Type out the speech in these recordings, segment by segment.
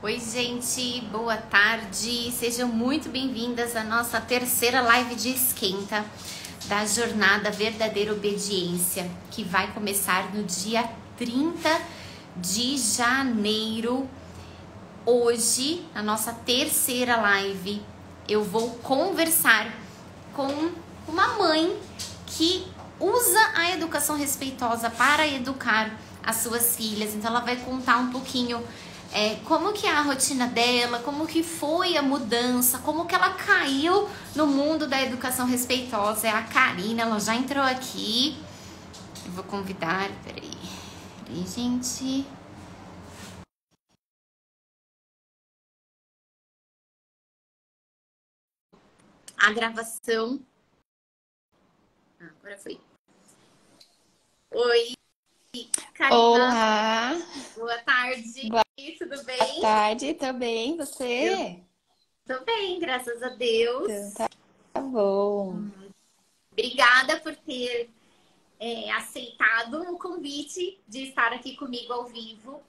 Oi, gente, boa tarde. Sejam muito bem-vindas à nossa terceira live de esquenta da jornada Verdadeira Obediência, que vai começar no dia 30 de janeiro. Hoje, na nossa terceira live, eu vou conversar com uma mãe que usa a educação respeitosa para educar as suas filhas. Então, ela vai contar um pouquinho como que é a rotina dela, como que foi a mudança, como que ela caiu no mundo da educação respeitosa. É a Karina, ela já entrou aqui. Eu vou convidar, peraí, gente. A gravação. Agora foi. Oi, Karina. Olá, Boa tarde. boa Tudo bem? tarde, tô bem, Eu você? tô bem, graças a Deus. Então tá bom. Obrigada por ter aceitado o convite de estar aqui comigo ao vivo.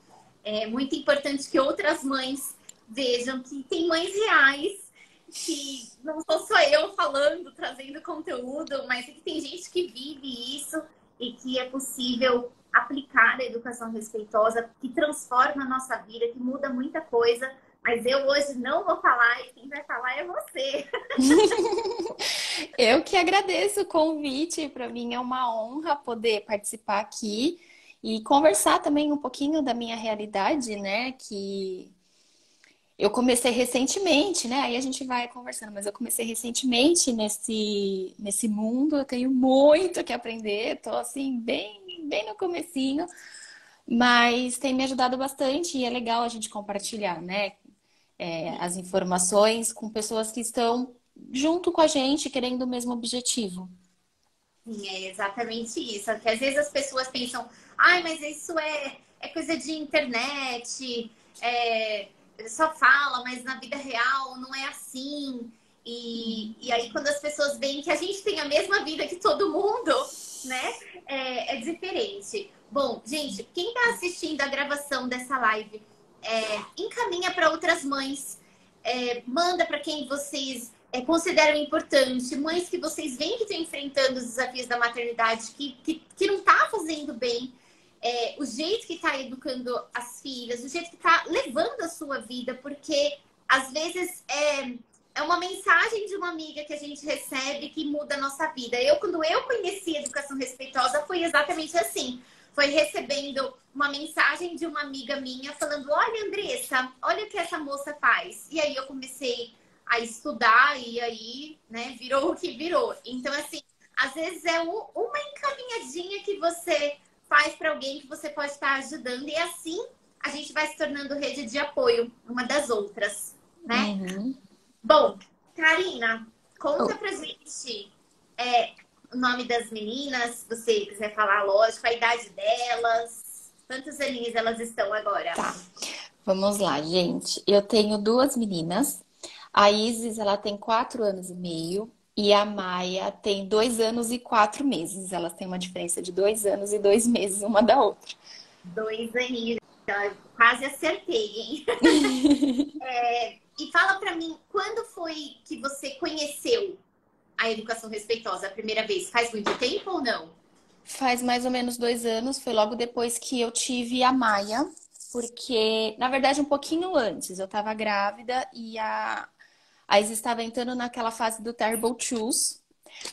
É muito importante que outras mães vejam que tem mães reais, que não sou só eu falando, trazendo conteúdo, mas que tem gente que vive isso e que é possível aplicar a educação respeitosa, que transforma a nossa vida, que muda muita coisa. Mas eu hoje não vou falar e quem vai falar é você. Eu que agradeço o convite, para mim é uma honra poder participar aqui e conversar também um pouquinho da minha realidade, né? Que eu comecei recentemente, né? Aí a gente vai conversando, mas eu comecei recentemente nesse mundo, eu tenho muito que aprender, tô assim, bem no comecinho. Mas tem me ajudado bastante e é legal a gente compartilhar, né? As informações com pessoas que estão junto com a gente, querendo o mesmo objetivo. Sim, é exatamente isso. Que às vezes as pessoas pensam, ai, mas isso é coisa de internet, só fala, mas na vida real não é assim. E aí, quando as pessoas veem que a gente tem a mesma vida que todo mundo, né? É diferente. Bom, gente, quem está assistindo a gravação dessa live, encaminha para outras mães, manda para quem vocês consideram importante, mães que vocês veem que estão enfrentando os desafios da maternidade, que não está fazendo bem, o jeito que está educando as filhas, o jeito que está levando a sua vida, porque às vezes é uma mensagem de uma amiga que a gente recebe que muda a nossa vida. Quando eu conheci a educação respeitosa, foi exatamente assim. Foi recebendo uma mensagem de uma amiga minha falando, olha, Andressa, olha o que essa moça faz. E aí eu comecei a estudar e aí, né, virou o que virou. Então, assim, às vezes é uma encaminhadinha que você faz para alguém que você pode estar ajudando e assim a gente vai se tornando rede de apoio uma das outras, né? Uhum. Bom, Karina, conta Oh, pra gente o nome das meninas, se você quiser falar, lógico, a idade delas, quantos aninhos elas estão agora? tá. Vamos lá, gente. Eu tenho duas meninas. A Isis, ela tem 4 anos e meio. E a Maia tem 2 anos e 4 meses. Elas têm uma diferença de 2 anos e 2 meses uma da outra. 2 aninhos, quase acertei, hein? E fala pra mim, quando foi que você conheceu a educação respeitosa a primeira vez? Faz muito tempo ou não? Faz mais ou menos 2 anos, foi logo depois que eu tive a Maia, porque, na verdade, um pouquinho antes, eu estava grávida e a Isis estava entrando naquela fase do Terrible Twos,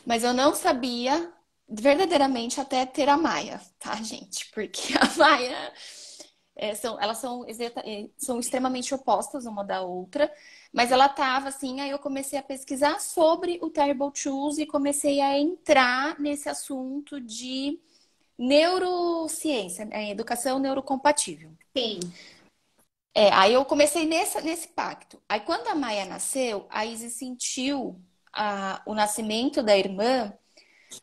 mas eu não sabia verdadeiramente até ter a Maia, tá, gente? Porque a Maia elas são extremamente opostas uma da outra, mas ela tava assim, aí eu comecei a pesquisar sobre o Terrible Twos e comecei a entrar nesse assunto de neurociência, educação neurocompatível. Sim. Aí eu comecei nesse pacto. Aí quando a Maia nasceu, a Izzy sentiu o nascimento da irmã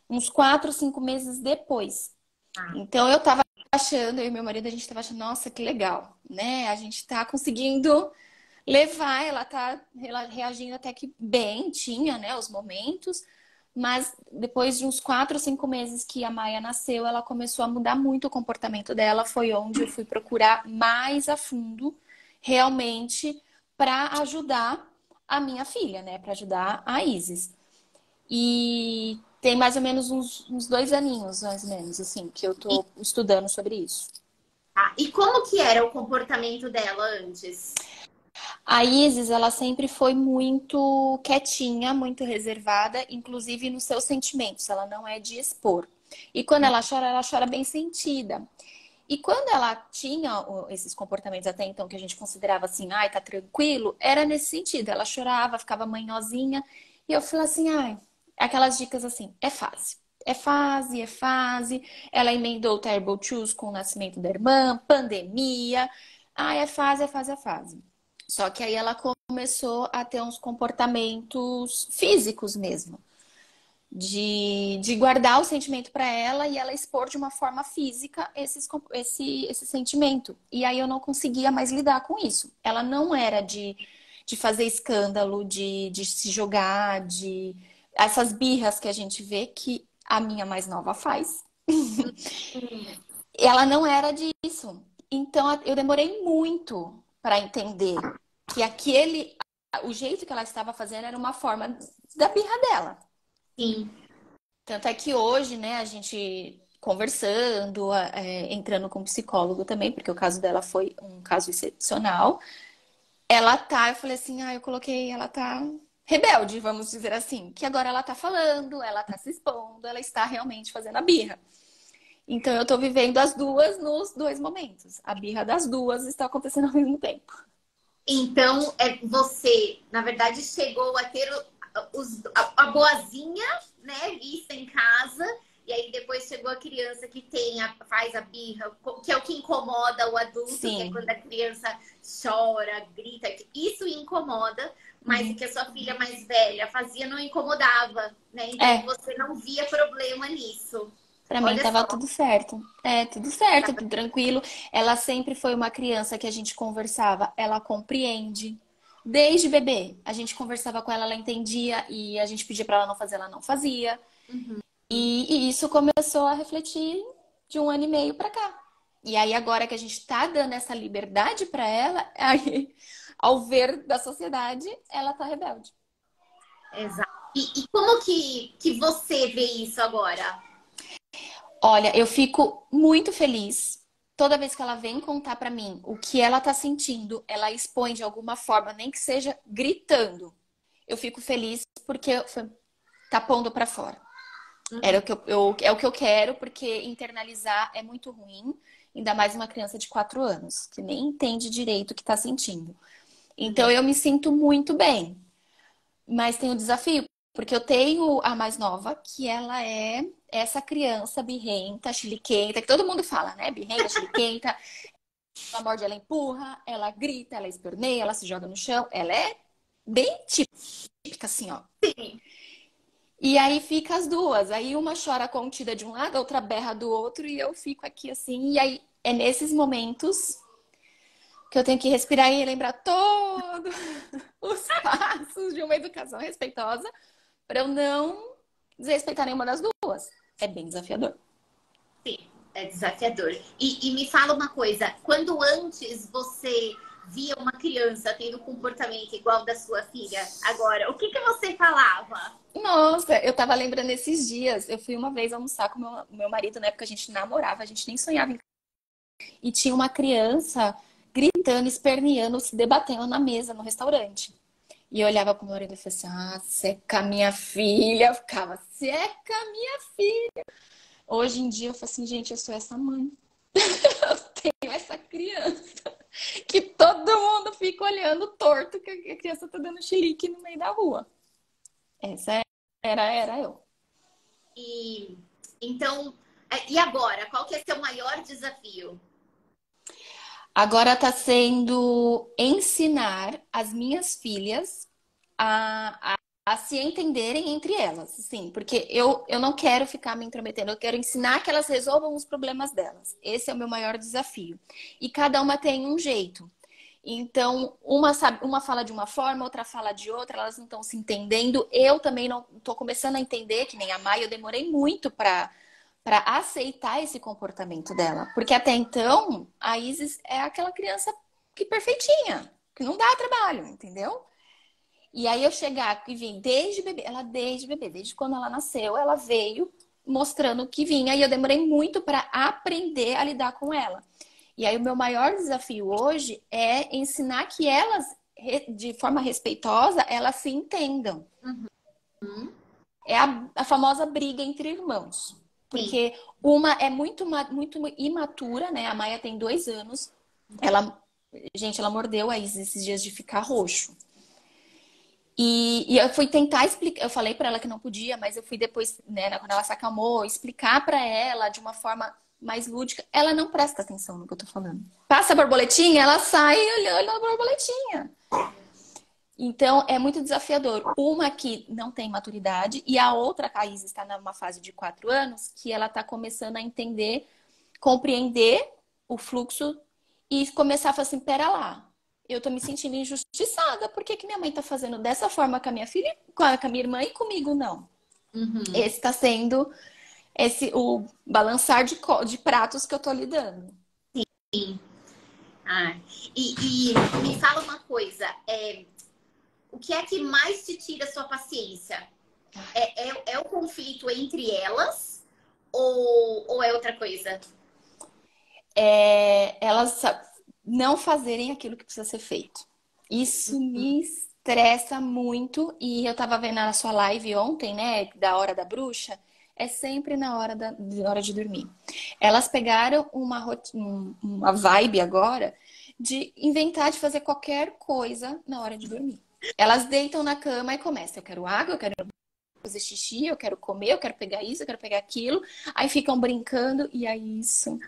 uns 4, 5 meses depois. Ah, Então eu tava achando, eu e meu marido, a gente tava achando, nossa, que legal, né? A gente tá conseguindo levar, ela tá reagindo até que bem, tinha, né, os momentos, mas depois de uns 4, 5 meses que a Maia nasceu, ela começou a mudar muito o comportamento dela, foi onde eu fui procurar mais a fundo realmente para ajudar a minha filha, né? Para ajudar a Isis. E tem mais ou menos uns 2 aninhos, mais ou menos, assim, que eu E, tô estudando sobre isso. tá. E como que era o comportamento dela antes? A Isis, ela sempre foi muito quietinha, muito reservada, inclusive nos seus sentimentos. Ela não é de expor. E quando ela chora bem sentida. E quando ela tinha esses comportamentos até então que a gente considerava assim, ai, tá tranquilo, era nesse sentido. Ela chorava, ficava manhosinha. E eu falei assim, ai, aquelas dicas assim, é fase. É fase, é fase. Ela emendou o Terrible Twos com o nascimento da irmã, pandemia. Ai, é fase, é fase, é fase. Só que aí ela começou a ter uns comportamentos físicos mesmo de guardar o sentimento para ela e ela expor de uma forma física esse sentimento. E aí eu não conseguia mais lidar com isso. Ela não era de fazer escândalo, de se jogar, de essas birras que a gente vê que a minha mais nova faz. Hum. Ela não era disso. Então eu demorei muito para entender que o jeito que ela estava fazendo era uma forma da birra dela. Sim. Tanto é que hoje, né, a gente conversando, entrando com psicólogo também, porque o caso dela foi um caso excepcional. Eu falei assim, eu coloquei, ela tá rebelde, vamos dizer assim, que agora ela tá falando, ela tá se expondo, ela está realmente fazendo a birra. Então eu tô vivendo as duas nos 2 momentos. A birra das duas está acontecendo ao mesmo tempo. Então, você, na verdade, chegou a ter a boazinha, né, vista em casa, e aí depois chegou a criança que faz a birra, que é o que incomoda o adulto, que é Sim. quando a criança chora, grita. Isso incomoda, mas o Uhum. que a sua filha mais velha fazia não incomodava, né? Então É, você não via problema nisso. pra mim Olha tava só. tudo certo. É, tudo certo, tudo tranquilo. Ela sempre foi uma criança que a gente conversava, ela compreende. Desde bebê, a gente conversava com ela, ela entendia e a gente pedia pra ela não fazer, ela não fazia. Uhum. E isso começou a refletir de 1 ano e meio pra cá. E aí agora que a gente tá dando essa liberdade pra ela, aí, ao ver da sociedade, ela tá rebelde. Exato. E como que você vê isso agora? Olha, eu fico muito feliz toda vez que ela vem contar pra mim o que ela tá sentindo, ela expõe de alguma forma, nem que seja gritando. Eu fico feliz porque tá pondo pra fora. Era o que é o que eu quero, porque internalizar é muito ruim, ainda mais uma criança de 4 anos, que nem entende direito o que tá sentindo. Então Uhum. eu me sinto muito bem. Mas tem o desafio, porque eu tenho a mais nova, que ela é essa criança birrenta, chiliquenta, que todo mundo fala, né? Birrenta, chiliquenta, ela morde, ela empurra, ela grita, ela esperneia, ela se joga no chão. Ela é bem típica, assim, ó. Sim. E aí fica as duas. Aí uma chora contida de um lado, a outra berra do outro, e eu fico aqui assim. E aí é nesses momentos que eu tenho que respirar e lembrar todos os passos de uma educação respeitosa para eu não desrespeitar nenhuma das duas. É bem desafiador. Sim, é desafiador. E me fala uma coisa, quando antes você via uma criança tendo um comportamento igual da sua filha, agora, o que você falava? Nossa, eu tava lembrando esses dias. Eu fui uma vez almoçar com meu marido, na época a gente namorava, a gente nem sonhava em. E tinha uma criança gritando, esperneando, se debatendo na mesa no restaurante. E eu olhava pro meu marido e falei assim: seca minha filha. Eu ficava, seca minha filha. Hoje em dia eu falo assim, gente, eu sou essa mãe. Eu tenho essa criança que todo mundo fica olhando torto que a criança tá dando chilique no meio da rua. Essa era eu. E então, e agora, qual que é seu maior desafio? Agora tá sendo ensinar as minhas filhas a se entenderem entre elas, sim, porque eu não quero ficar me intrometendo, eu quero ensinar que elas resolvam os problemas delas. Esse é o meu maior desafio. E cada uma tem um jeito. Então, uma fala de uma forma, outra fala de outra, elas não estão se entendendo. Eu também não estou começando a entender, que nem a Mai, eu demorei muito para aceitar esse comportamento dela. Porque até então, a Isis é aquela criança que perfeitinha, que não dá trabalho, entendeu? E aí eu chegar e vim desde bebê, desde quando ela nasceu, ela veio mostrando que vinha e eu demorei muito para aprender a lidar com ela. E aí o meu maior desafio hoje é ensinar que elas, de forma respeitosa, elas se entendam. Uhum. É a famosa briga entre irmãos. Sim. Porque uma é muito imatura, né? A Maia tem 2 anos. Ela mordeu a Isis esses dias de ficar roxo. E eu fui tentar explicar, eu falei pra ela que não podia, mas eu fui depois, né, quando ela se acalmou, explicar pra ela de uma forma mais lúdica. Ela não presta atenção no que eu tô falando. Passa a borboletinha, ela sai olhando a borboletinha. Então, é muito desafiador. Uma que não tem maturidade e a outra, a Isis, está numa fase de 4 anos, que ela está começando a entender, compreender o fluxo e começar a falar assim, pera lá, eu tô me sentindo injustiçada. Por que que minha mãe tá fazendo dessa forma com a minha filha, com a minha irmã e comigo não? Uhum. Esse está sendo o balançar de pratos que eu tô lidando. Sim. Ah, e me fala uma coisa, o que é que mais te tira a sua paciência? É o conflito entre elas ou é outra coisa? Elas não fazerem aquilo que precisa ser feito. Isso me estressa muito. E eu tava vendo na sua live ontem, né, da Hora da Bruxa, é sempre na hora de dormir. Elas pegaram uma vibe agora de inventar de fazer qualquer coisa na hora de dormir. Elas deitam na cama e começam. Eu quero água, eu quero fazer xixi, eu quero comer, eu quero pegar isso, eu quero pegar aquilo. Aí ficam brincando e aí isso.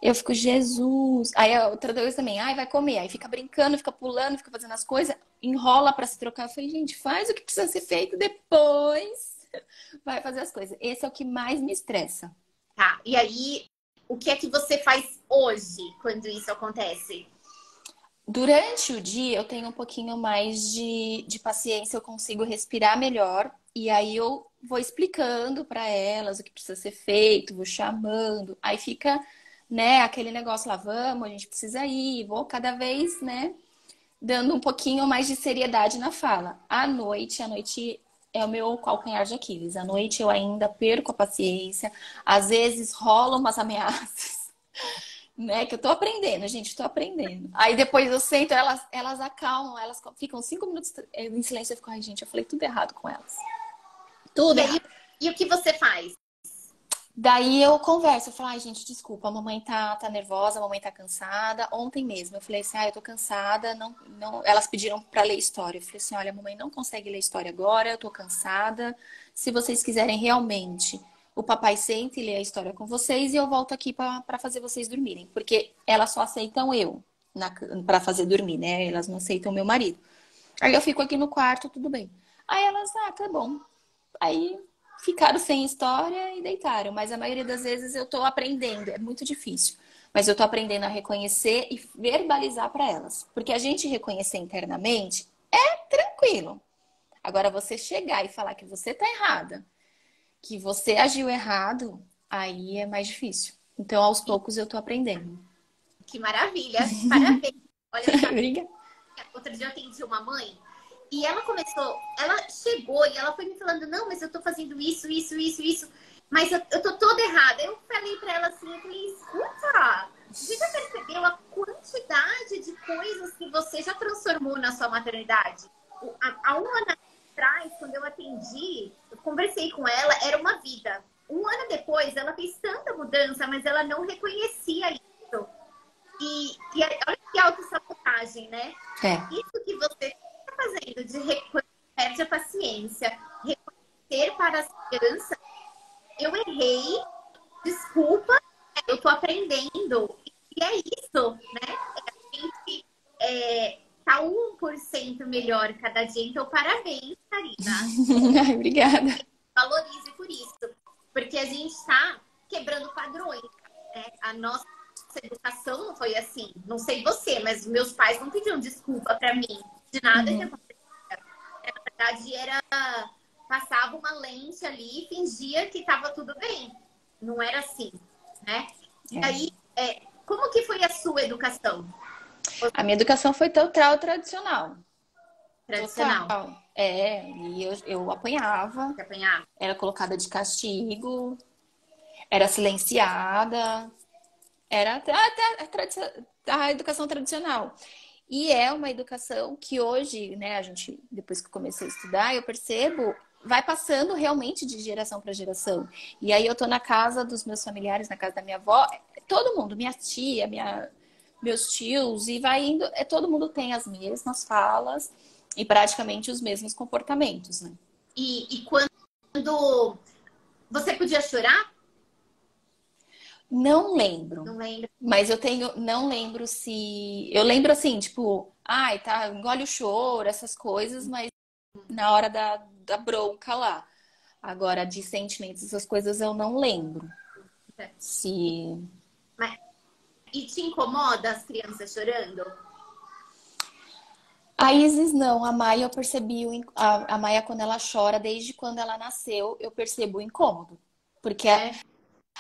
Eu fico, Jesus. Aí a outra vez também, ai, vai comer. Aí fica brincando, fica pulando, fica fazendo as coisas, enrola pra se trocar. Eu falei, gente, faz o que precisa ser feito depois. Vai fazer as coisas. Esse é o que mais me estressa. Tá, e aí, o que é que você faz hoje quando isso acontece? Durante o dia eu tenho um pouquinho mais de paciência, eu consigo respirar melhor. E aí eu vou explicando para elas o que precisa ser feito, vou chamando. Aí fica, né, aquele negócio lá, vamos, a gente precisa ir, vou cada vez, né, dando um pouquinho mais de seriedade na fala. A noite é o meu calcanhar de Aquiles. À noite eu ainda perco a paciência, às vezes rolam umas ameaças. Né, que eu tô aprendendo, gente, tô aprendendo. Aí depois eu sento, elas acalmam, elas ficam 5 minutos em silêncio. Eu fico, ai, gente, eu falei tudo errado com elas. Tudo E aí, errado. e o que você faz? Daí eu converso, eu falo, ai, gente, desculpa, a mamãe tá nervosa, a mamãe tá cansada. Ontem mesmo eu falei assim, eu tô cansada, não. Elas pediram pra ler história. Eu falei assim, olha, a mamãe não consegue ler história agora, eu tô cansada. Se vocês quiserem realmente, o papai senta e lê a história com vocês e eu volto aqui pra fazer vocês dormirem. Porque elas só aceitam eu pra fazer dormir, né? Elas não aceitam meu marido. Aí eu fico aqui no quarto, tudo bem. Aí elas, tá bom. Aí ficaram sem história e deitaram. Mas a maioria das vezes eu tô aprendendo. É muito difícil. Mas eu tô aprendendo a reconhecer e verbalizar para elas. Porque a gente reconhecer internamente é tranquilo. Agora você chegar e falar que você tá errada, que você agiu errado, aí é mais difícil. Então, aos poucos eu tô aprendendo. Que maravilha! Parabéns! Olha só, Obrigada. outro dia eu atendi uma mãe e ela chegou e ela foi me falando, não, mas eu tô fazendo isso, mas eu tô toda errada. Eu falei pra ela assim, eu falei, escuta, você já percebeu a quantidade de coisas que você já transformou na sua maternidade? Há um ano atrás, quando eu atendi, eu conversei com ela, era uma vida. Um ano depois, ela fez tanta mudança, mas ela não reconhecia isso. E olha que autossabotagem, né? É. Isso que você está fazendo de reconhecer, perde a paciência, reconhecer para as crianças, eu errei, desculpa, eu estou aprendendo. E é isso, né? A gente tá 1% melhor cada dia. Então, parabéns, Karina. Ai, obrigada. Valorize por isso. Porque a gente está quebrando padrões, né? A nossa educação não foi assim. Não sei você, mas meus pais não pediam desculpa para mim de nada que acontecia. Na verdade, passava uma lente ali e fingia que estava tudo bem. Não era assim, né? E aí, como que foi a sua educação? A minha educação foi total tradicional. Tradicional. Total. E eu apanhava, Você apanhava? era colocada de castigo, era silenciada, era a educação tradicional. E é uma educação que hoje, né, a gente, depois que eu comecei a estudar, eu percebo, vai passando realmente de geração para geração. E aí eu tô na casa dos meus familiares, na casa da minha avó, todo mundo, minha tia, meus tios, e vai indo, todo mundo tem as mesmas falas e praticamente os mesmos comportamentos, né? E quando você podia chorar? Não lembro. Não lembro. Mas não lembro se. Eu lembro assim, tipo, ai, tá, engole o choro, essas coisas, mas na hora da bronca lá. Agora, de sentimentos, essas coisas eu não lembro. Se. Mas, e te incomoda as crianças chorando? A Isis não, a Maia eu percebi, a Maia quando ela chora, desde quando ela nasceu, eu percebo o incômodo. Porque É.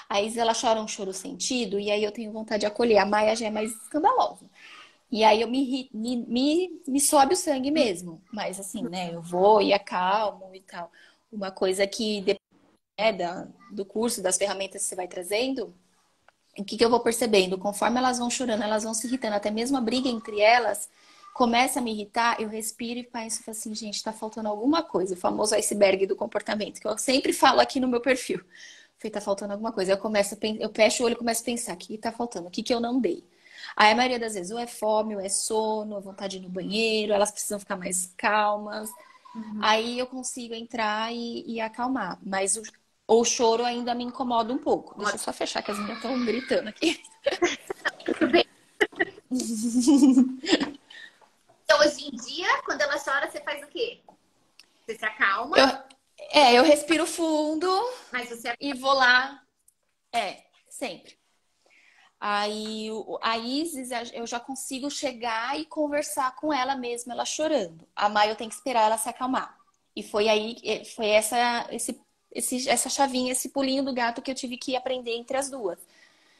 a Isis ela chora um choro sentido e aí eu tenho vontade de acolher. A Maia já é mais escandalosa. E aí eu me sobe o sangue mesmo. Mas assim, né? Eu vou e acalmo e tal. Uma coisa que depende, né, do curso, das ferramentas que você vai trazendo, o que eu vou percebendo? Conforme elas vão chorando, elas vão se irritando, até mesmo a briga entre elas começa a me irritar, eu respiro e penso assim, gente, tá faltando alguma coisa. O famoso iceberg do comportamento, que eu sempre falo aqui no meu perfil. Falei, tá faltando alguma coisa. Eu fecho o olho e começo a pensar, o que tá faltando? O que eu não dei? Aí a maioria das vezes ou é fome, ou é sono, ou vontade de ir no banheiro, elas precisam ficar mais calmas. Uhum. Aí eu consigo entrar e acalmar. Mas o choro ainda me incomoda um pouco. Deixa eu só fechar, que as meninas estão gritando aqui. Tudo bem. Então, hoje em dia, quando ela chora, você faz o quê? Você se acalma, Eu, eu respiro fundo mas você e vou lá. Sempre. Aí a Isis, eu já consigo chegar e conversar com ela mesmo, ela chorando. A Maia eu tenho que esperar ela se acalmar. E foi aí, foi essa chavinha, esse pulinho do gato que eu tive que aprender entre as duas.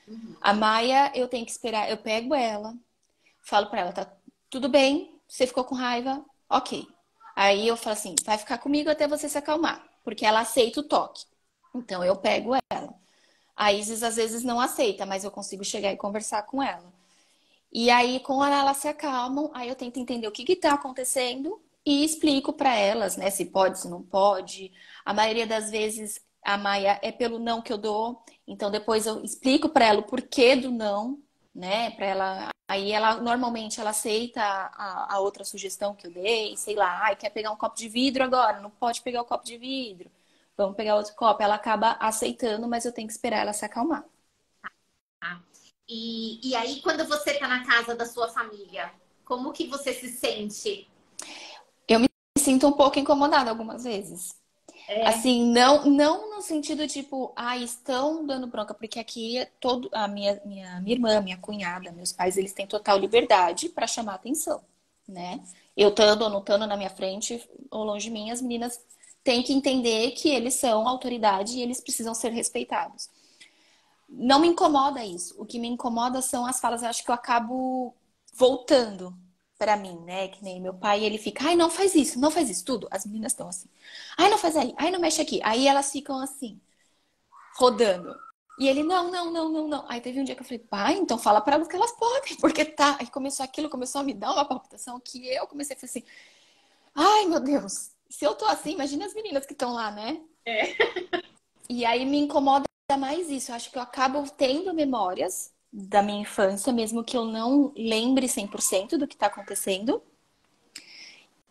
Uhum. A Maia, eu tenho que esperar, eu pego ela, falo pra ela, tá tudo bem, você ficou com raiva, ok. Aí eu falo assim, vai ficar comigo até você se acalmar, porque ela aceita o toque. Então eu pego ela. A Isis às vezes não aceita, mas eu consigo chegar e conversar com ela. E aí, quando elas se acalmam, aí eu tento entender o que está acontecendo e explico para elas, né, se pode, se não pode. A maioria das vezes a Maia é pelo não que eu dou, então depois eu explico para ela o porquê do não, né, para ela. Aí ela normalmente ela aceita a outra sugestão que eu dei, sei lá, ai, quer pegar um copo de vidro agora, não pode pegar o copo de vidro. Vamos pegar outro copo. Ela acaba aceitando, mas eu tenho que esperar ela se acalmar. Tá? E aí, quando você tá na casa da sua família, como que você se sente? Eu me sinto um pouco incomodada algumas vezes. É. Assim, não no sentido tipo, estão dando bronca, porque aqui a minha irmã, minha cunhada, meus pais, eles têm total liberdade para chamar atenção, né? Eu estando ou não estando na minha frente ou longe de mim, as meninas têm que entender que eles são autoridade e eles precisam ser respeitados. Não me incomoda isso. O que me incomoda são as falas. Eu acho que eu acabo voltando pra mim, né? Que nem meu pai, ele fica, ai, não faz isso, tudo. As meninas estão assim, ai, não faz aí, ai, não mexe aqui. Aí elas ficam assim, rodando. E ele, não. Aí teve um dia que eu falei, pai, então fala pra elas que elas podem, porque tá. Aí começou aquilo, começou a me dar uma palpitação que eu comecei a falar assim, ai, meu Deus, se eu tô assim, imagina as meninas que estão lá, né? É. E aí me incomoda mais isso. Eu acho que eu acabo tendo memórias da minha infância, mesmo que eu não lembre 100% do que está acontecendo.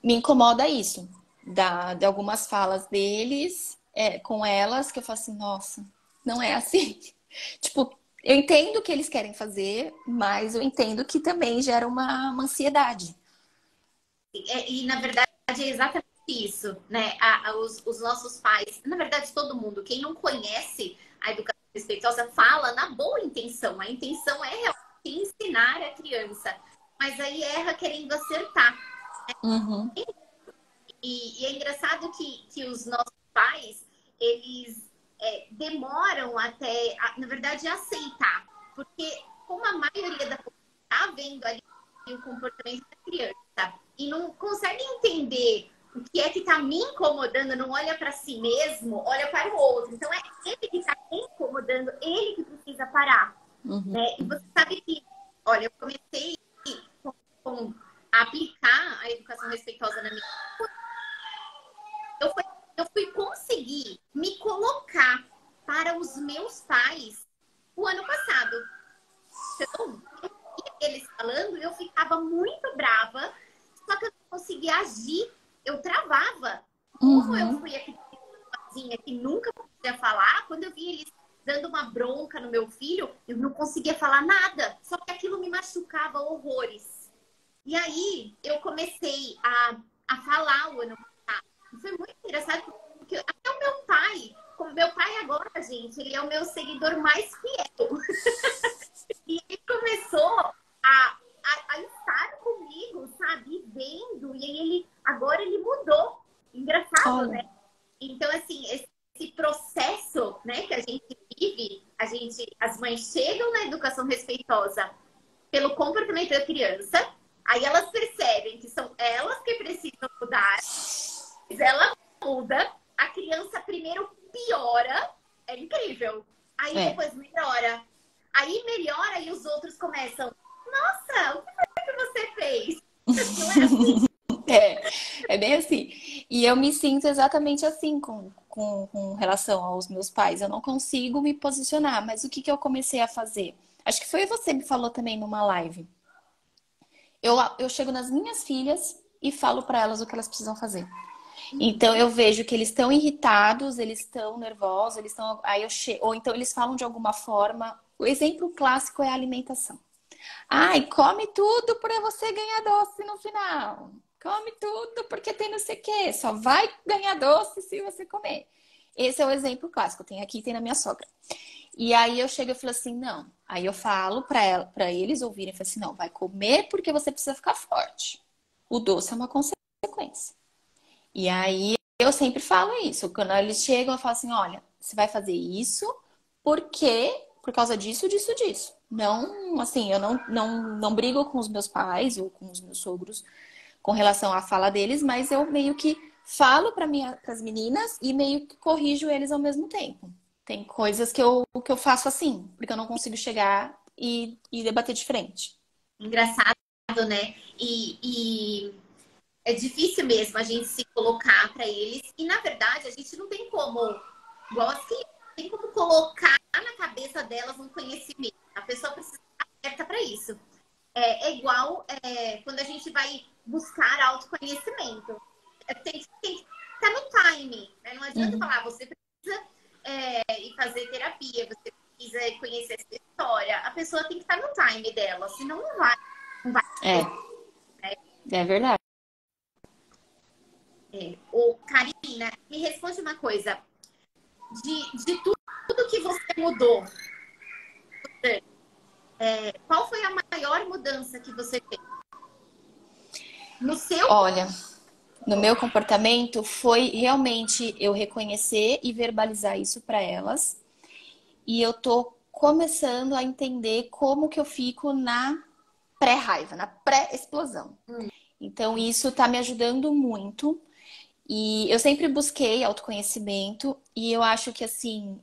Me incomoda isso, de algumas falas deles com elas, que eu falo assim, nossa, não é assim. Tipo, eu entendo o que eles querem fazer, mas eu entendo que também gera uma ansiedade. E na verdade é exatamente isso, né? Os nossos pais, na verdade, todo mundo, quem não conhece a educação respeitosa, fala na boa intenção. A intenção é realmente ensinar a criança, mas aí erra querendo acertar. Uhum. E é engraçado que os nossos pais, eles demoram até, na verdade, a aceitar. Porque como a maioria da população está vendo ali o comportamento da criança e não consegue entender o que é que está me incomodando, não olha para si mesmo, olha para o outro. Então é ele que está me incomodando, ele que precisa parar. Né? E você sabe que, olha, eu comecei a aplicar a educação respeitosa na minha vida. Eu fui conseguir me colocar para os meus pais o ano passado. Então, eu via eles falando, eu ficava muito brava, só que eu não conseguia agir, eu travava. Como eu fui aqui sozinha, que nunca podia falar, quando eu vi eles dando uma bronca no meu filho, eu não conseguia falar nada, só que aquilo me machucava horrores. E aí, eu comecei a falar o ano passado. Foi muito engraçado, porque até o meu pai, como meu pai agora, gente, ele é o meu seguidor mais fiel. E ele começou a estar comigo, sabe? Vendo. E aí agora ele mudou. Engraçado, né? Então, assim, esse processo, né, que a gente vive, as mães chegam na educação respeitosa pelo comportamento da criança, aí elas percebem que são elas que precisam mudar, mas ela muda, a criança primeiro piora, é incrível. Aí depois melhora. Aí melhora e os outros começam, nossa, o que foi que você fez? Não é assim? É bem assim. E eu me sinto exatamente assim com relação aos meus pais. Eu não consigo me posicionar, mas o que que eu comecei a fazer? Acho que foi você que me falou também numa live. Eu chego nas minhas filhas e falo para elas o que elas precisam fazer. Então eu vejo que eles estão irritados, eles estão nervosos, eles estão. Ou então eles falam de alguma forma. O exemplo clássico é a alimentação. Ai, come tudo para você ganhar doce no final. Come tudo porque tem não sei o quê. Só vai ganhar doce se você comer. Esse é o exemplo clássico. Tem aqui, tem na minha sogra. E aí eu chego e falo assim, não. Aí eu falo para eles ouvirem, falo assim, não, vai comer porque você precisa ficar forte. O doce é uma consequência. E aí eu sempre falo isso. Quando eles chegam, eu falo assim, olha, você vai fazer isso porque por causa disso, disso, disso. Não, assim, eu não brigo com os meus pais ou com os meus sogros com relação à fala deles, mas eu meio que falo para as meninas e meio que corrijo eles ao mesmo tempo. Tem coisas que eu faço assim, porque eu não consigo chegar e debater de frente. Engraçado, né? E é difícil mesmo a gente se colocar para eles. E, na verdade, a gente não tem como, igual as crianças, não tem como colocar na cabeça delas um conhecimento. A pessoa precisa estar aberta para isso. É igual quando a gente vai buscar autoconhecimento. Tem que estar no time. Né? Não adianta falar, você precisa ir fazer terapia, você precisa conhecer essa história. A pessoa tem que estar no time dela, senão não vai. Não vai. É verdade. Karina, me responde uma coisa. De tudo que você mudou, qual foi a maior mudança que você fez? No seu... Olha, no meu comportamento foi realmente eu reconhecer e verbalizar isso para elas. E eu tô começando a entender como que eu fico na pré-raiva, na pré-explosão. Então isso tá me ajudando muito. E eu sempre busquei autoconhecimento e eu acho que assim,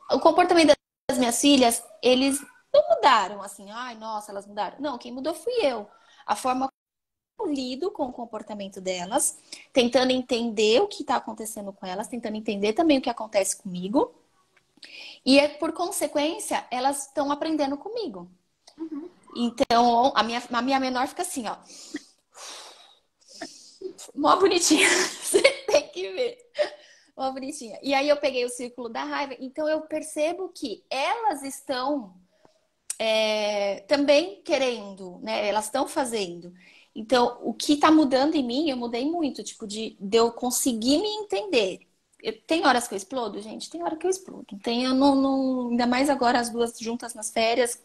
o comportamento das minhas filhas, eles não mudaram assim, ai, nossa, elas mudaram. Não, quem mudou fui eu. A forma como eu lido com o comportamento delas, tentando entender o que está acontecendo com elas, tentando entender também o que acontece comigo. E por consequência, elas estão aprendendo comigo. Então, a minha menor fica assim, ó. Mó bonitinha. Você tem que ver. Mó bonitinha. E aí eu peguei o círculo da raiva. Então eu percebo que elas estão também querendo, né? Elas estão fazendo. Então, o que tá mudando em mim, eu mudei muito, tipo, de eu conseguir me entender. Tem horas que eu explodo, gente? Tem hora que eu explodo. Eu não, ainda mais agora, as duas juntas nas férias,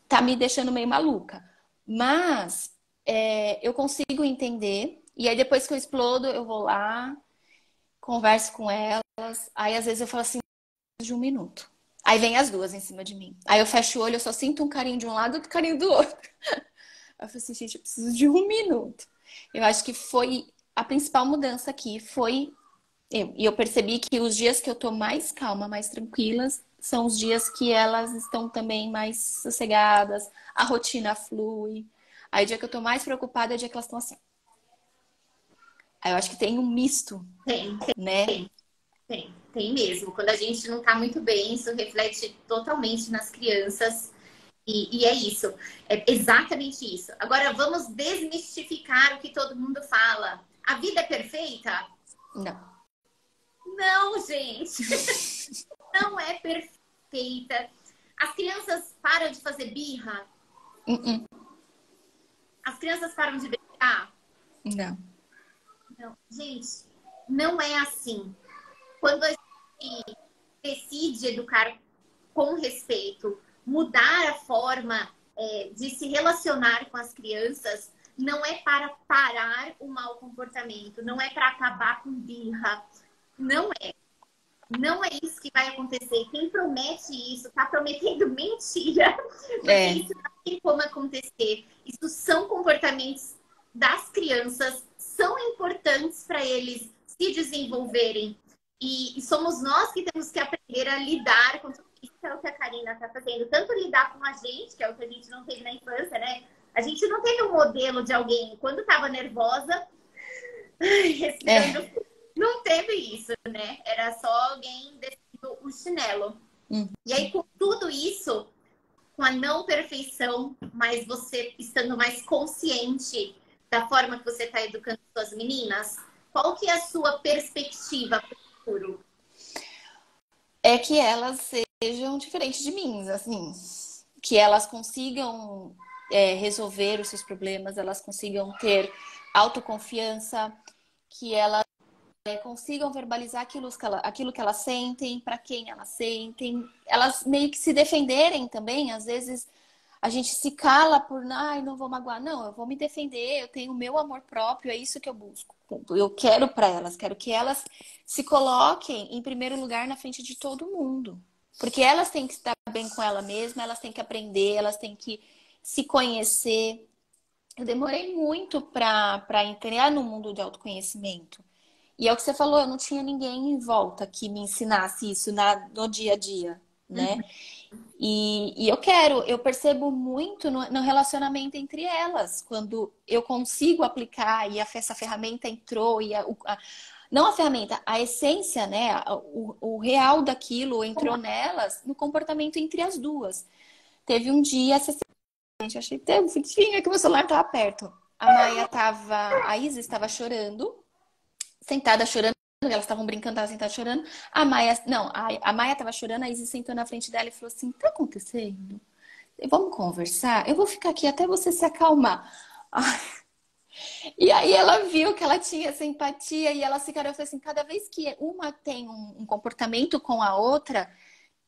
tá me deixando meio maluca. Mas eu consigo entender. E aí, depois que eu explodo, eu vou lá, converso com elas. Aí, às vezes, eu falo assim, de um minuto. Aí vem as duas em cima de mim. Aí eu fecho o olho, eu só sinto um carinho de um lado e outro carinho do outro. Eu falei assim, gente, eu preciso de 1 minuto. Eu acho que foi a principal mudança aqui, foi eu. E eu percebi que os dias que eu tô mais calma, mais tranquilas, são os dias que elas estão também mais sossegadas, a rotina flui. Aí o dia que eu tô mais preocupada é o dia que elas estão assim. Aí eu acho que tem um misto, Tem, né? tem, tem mesmo. Quando a gente não tá muito bem, isso reflete totalmente nas crianças. E é isso, é exatamente isso. Agora vamos desmistificar o que todo mundo fala. A vida é perfeita? Não. Não, gente, não é perfeita. As crianças param de fazer birra? Uh-uh. As crianças param de brincar? Não. Não, gente, não é assim. Quando a gente decide educar com respeito, mudar a forma de se relacionar com as crianças, não é para parar o mau comportamento, não é para acabar com birra. Não é. Não é isso que vai acontecer. Quem promete isso está prometendo mentira, porque É, isso não tem como acontecer. Isso são comportamentos das crianças, são importantes para eles se desenvolverem. E somos nós que temos que aprender a lidar com tudo isso, que é o que a Karina está fazendo. Tanto lidar com a gente, que é o que a gente não teve na infância, né? A gente não teve um modelo de alguém, quando estava nervosa, respirando, é. não teve isso, né? Era só alguém descendo o chinelo. Hum. E aí, com tudo isso, com a não perfeição, mas você estando mais consciente da forma que você está educando suas meninas, qual que é a sua perspectiva para o futuro? É que elas sejam diferentes de mim, assim, que elas consigam resolver os seus problemas, elas consigam ter autoconfiança, que elas consigam verbalizar aquilo que elas sentem, para quem elas sentem, elas meio que se defenderem também. Às vezes a gente se cala por, ai, não vou magoar. Não, eu vou me defender, eu tenho o meu amor próprio, é isso que eu busco. Eu quero para elas, quero que elas se coloquem em primeiro lugar na frente de todo mundo. Porque elas têm que estar bem com ela mesma, elas têm que aprender, elas têm que se conhecer. Eu demorei muito para entrar no mundo de autoconhecimento. E é o que você falou, eu não tinha ninguém em volta que me ensinasse isso no dia a dia, né? Uhum. E eu percebo muito no relacionamento entre elas, quando eu consigo aplicar e essa ferramenta entrou, e não a ferramenta, a essência, né? O real daquilo entrou nelas, no comportamento entre as duas. Teve um dia, gente, achei tão bonitinha que meu celular estava perto. A Isa estava chorando, sentada chorando. Elas estavam brincando, estavam sentadas chorando. A Maia, não, a Maia tava chorando, a Izzy sentou na frente dela e falou assim: tá acontecendo? Vamos conversar? Eu vou ficar aqui até você se acalmar. E aí ela viu que ela tinha essa empatia e ela se cara, eu falei assim: cada vez que uma tem um comportamento com a outra,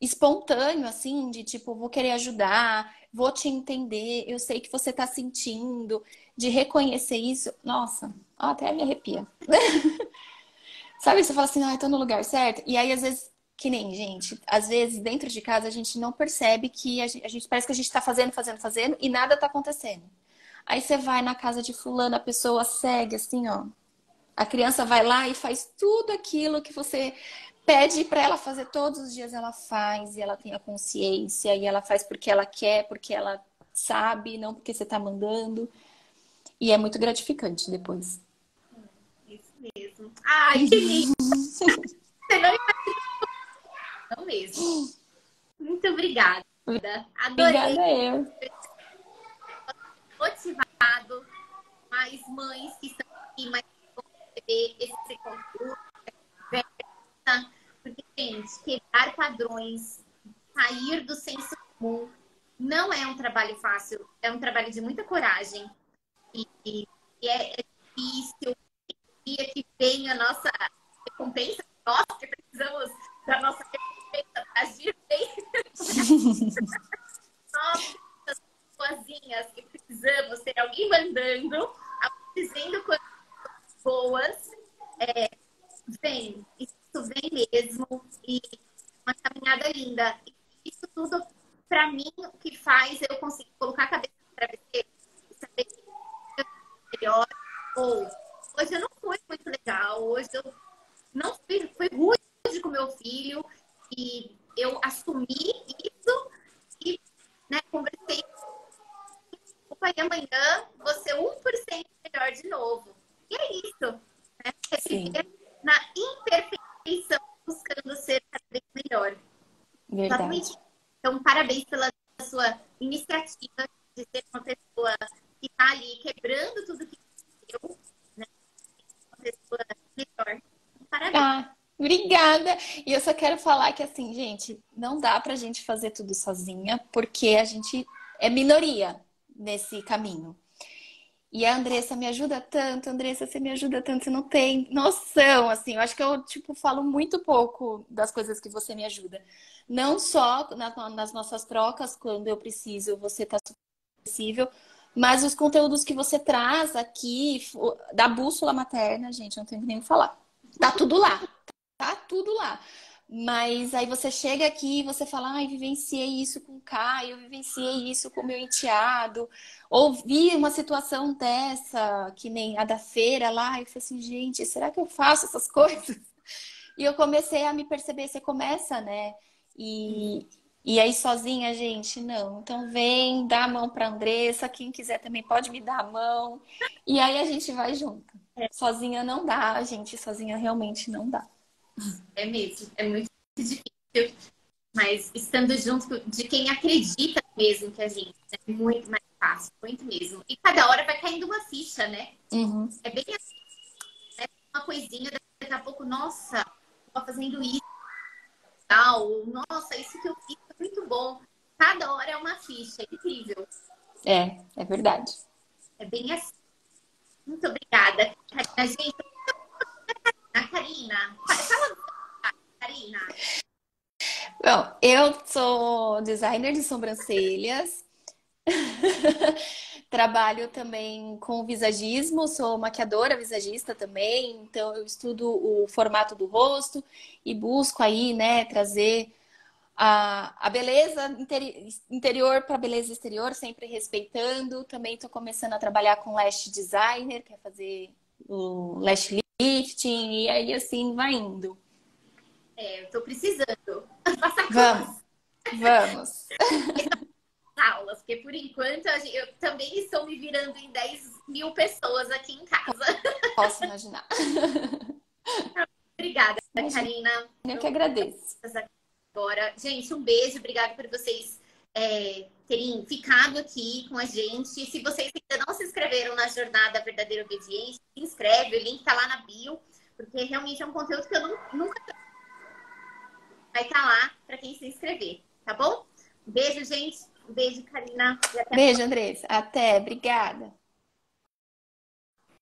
espontâneo, assim, de tipo, vou querer ajudar, vou te entender, eu sei que você tá sentindo, de reconhecer isso, nossa, até me arrepia. Sabe, você fala assim, ah, eu tô no lugar certo. E aí, às vezes, que nem, gente, às vezes, dentro de casa, a gente não percebe que a gente parece que a gente tá fazendo e nada tá acontecendo. Aí você vai na casa de fulano, a pessoa segue assim, ó. A criança vai lá e faz tudo aquilo que você pede pra ela fazer todos os dias, ela faz, e ela tem a consciência, e ela faz porque ela quer, porque ela sabe, não porque você tá mandando. E é muito gratificante depois. Isso mesmo. Ai, que lindo! Você não imaginou mesmo. Muito obrigada. Adorei Obrigada, eu. motivado mais mães que estão aqui, mais que vão receber esse conteúdo, conversa. Porque, gente, quebrar padrões, sair do senso comum, não é um trabalho fácil, é um trabalho de muita coragem. E é difícil. E dia que vem a nossa recompensa, nós que precisamos da nossa recompensa para agir bem, nós, as boazinhas que precisamos ter alguém mandando, alguém dizendo coisas boas, vem, isso vem mesmo, e uma caminhada linda. E isso tudo, para mim, o que faz eu conseguir colocar a cabeça no travesseiro, melhor, ou hoje eu não fui muito legal, hoje eu não fui rude com meu filho, e eu assumi isso e, né, conversei com o pai amanhã, você 1% melhor de novo. E é isso, né? É Sim, viver na imperfeição, buscando ser cada vez melhor. verdade. Exatamente. Então, parabéns pela sua iniciativa de ser uma pessoa que está ali quebrando tudo que eu, né? Uma pessoa melhor. Parabéns. Ah, obrigada. E eu só quero falar que assim, gente, não dá pra gente fazer tudo sozinha, porque a gente é minoria nesse caminho. E a Andressa me ajuda tanto, Andressa, você me ajuda tanto, você não tem noção, assim, eu acho que eu, tipo, falo muito pouco das coisas que você me ajuda. Não só nas nossas trocas, quando eu preciso, você tá acessível, mas os conteúdos que você traz aqui, da bússola materna, gente, não tenho nem o que falar. Tá tudo lá, tá tudo lá. Mas aí você chega aqui e você fala, ai, vivenciei isso com o Caio, vivenciei isso com o meu enteado, ouvi uma situação dessa, que nem a da feira lá, e eu falei assim, gente, será que eu faço essas coisas? E eu comecei a me perceber, você começa, né? E, e aí sozinha, gente, não. Então vem, dá a mão pra Andressa, quem quiser também pode me dar a mão. E aí a gente vai junto. Sozinha não dá, gente, sozinha realmente não dá. É mesmo, é muito difícil, mas estando junto de quem acredita mesmo que a gente é muito mais fácil, muito mesmo. E cada hora vai caindo uma ficha, né? Uhum. É bem assim, né? Uma coisinha, daqui a pouco, nossa, tô fazendo isso, tal, nossa, isso que eu fiz foi muito bom. Cada hora é uma ficha, é incrível. É verdade. É bem assim. Muito obrigada, Karina. Gente, a Karina, fala, Karina. Bom, eu sou designer de sobrancelhas. Trabalho também com visagismo, sou maquiadora visagista também, então eu estudo o formato do rosto e busco aí, né, trazer a beleza interior para a beleza exterior, sempre respeitando. Também estou começando a trabalhar com lash designer, que é fazer o lash lifting, e aí assim vai indo. Eu tô precisando. Faça Vamos, curso, vamos. aulas, porque por enquanto eu também estou me virando em 10.000 pessoas aqui em casa. Posso imaginar. Obrigada, Imagina, Karina. eu que agradeço. Agora, gente, um beijo, obrigada por vocês terem ficado aqui com a gente. E se vocês ainda não se inscreveram na Jornada Verdadeira Obediência, se inscreve, o link tá lá na bio, porque realmente é um conteúdo que eu nunca vai estar lá para quem se inscrever, tá bom? Um beijo, gente. Um beijo, Karina. E até Beijo, Andressa. Até, obrigada.